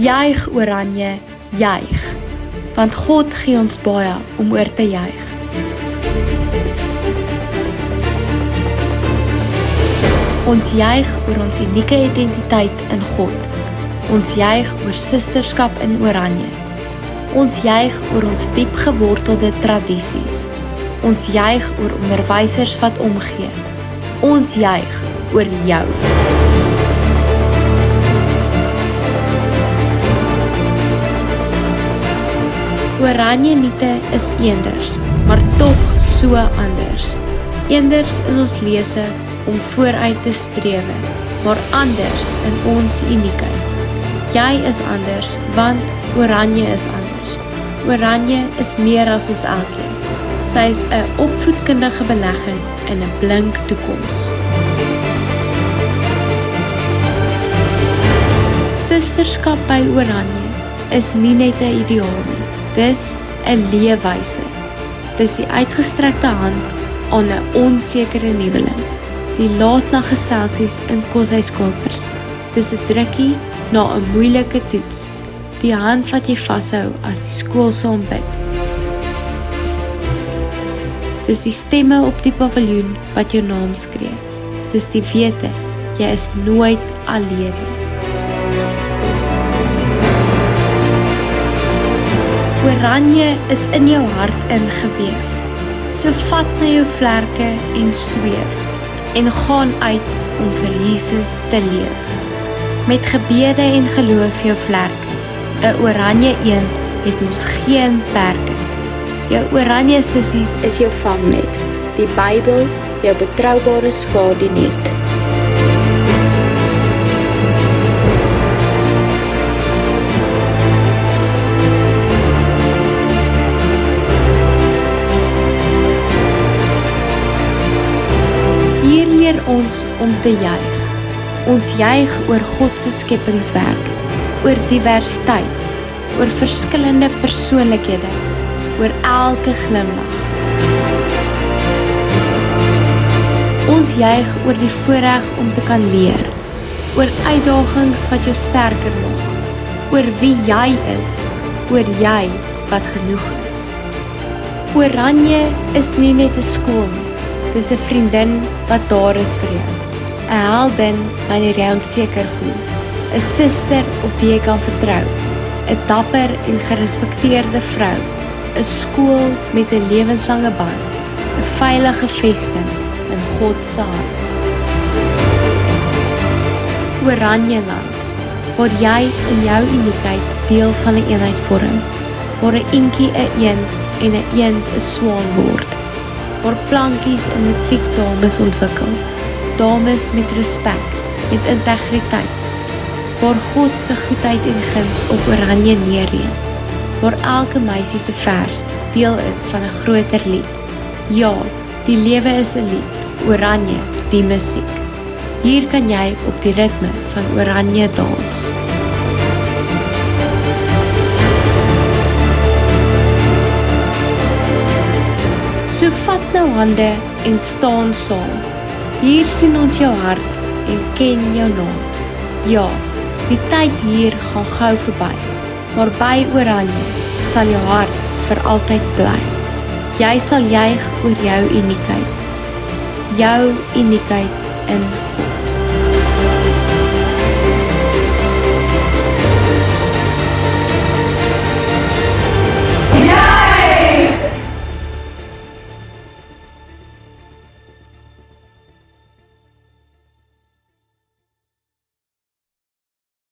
Juig Oranje, juig, want God gee ons baie om oor te juig. Ons juig oor ons unieke identiteit in God. Ons juig oor sisterskap in Oranje. Ons juig oor ons diep gewortelde tradisies. Ons juig oor onderwysers wat omgee. Ons juig oor jou. Oranje niete is eenders, maar tog so anders. Eenders in ons lese om vooruit te strewe, maar anders in ons uniekheid. Jy is anders, want Oranje is anders. Oranje is meer as ons elkeen. Sy is 'n opvoedkundige belegging in 'n blink toekoms. Sisterskap by Oranje is nie net 'n ideaal nie, dis 'n leefwyse. Dis die uitgestrekte hand aan 'n onsekere nuweling. Die laatnag geselsies in koshuiskapers. Dis 'n drukkie na 'n moeilike toets. Die hand wat jy vashou as die skool saam bid. Dis die stemme op die paviljoen wat jou naam skree. Dis die wete, jy is nooit alleen nie. Oranje is in jou hart ingeweef. So vat na jou vlerke en sweef en gaan uit om vir Jesus te leef. Met gebede en geloof jou vlerke. 'n Oranje eend het mos geen perke. Jou Oranje sissies is jou vangnet. Die Bybel, jou betroubare skadunet. Hier leer ons om te juig. Ons juig oor God se skepingswerk, oor diversiteit, oor verskillende persoonlikhede, oor elke glimlag. Ons juig oor die voorreg om te kan leer, oor uitdagings wat jou sterker maak, oor wie jy is, oor jy wat genoeg is. Oranje is nie net 'n skool nie, dis 'n vriendin wat daar is vir jou. 'n Heldin wanneer jy onseker voel, 'n suster op wie jy kan vertrou, 'n dapper en gerespekteerde vrou, 'n skool met 'n lewenslange band, 'n veilige vesting in God se hand. Oranjeland, waar jy in jou uniekheid deel van 'n eenheid vorm, waar 'n eentjie 'n eend en 'n eend 'n swaan word, waar plankies in matriekdames ontwikkel, dames met respek, met integriteit, waar God se goedheid en guns op Oranje neerreën, waar elke meisie se vers deel is van 'n groter lied. Ja, die lewe is 'n lied, Oranje, die musiek. Hier kan jy op die ritme van Oranje dans. So vat nou hande en staan saam. Hier sien ons jou hart en ken jou naam. Ja, die tyd hier gaan gou verby, maar by Oranje sal jou hart vir altyd bly. Jy sal juig oor jou uniekheid in God.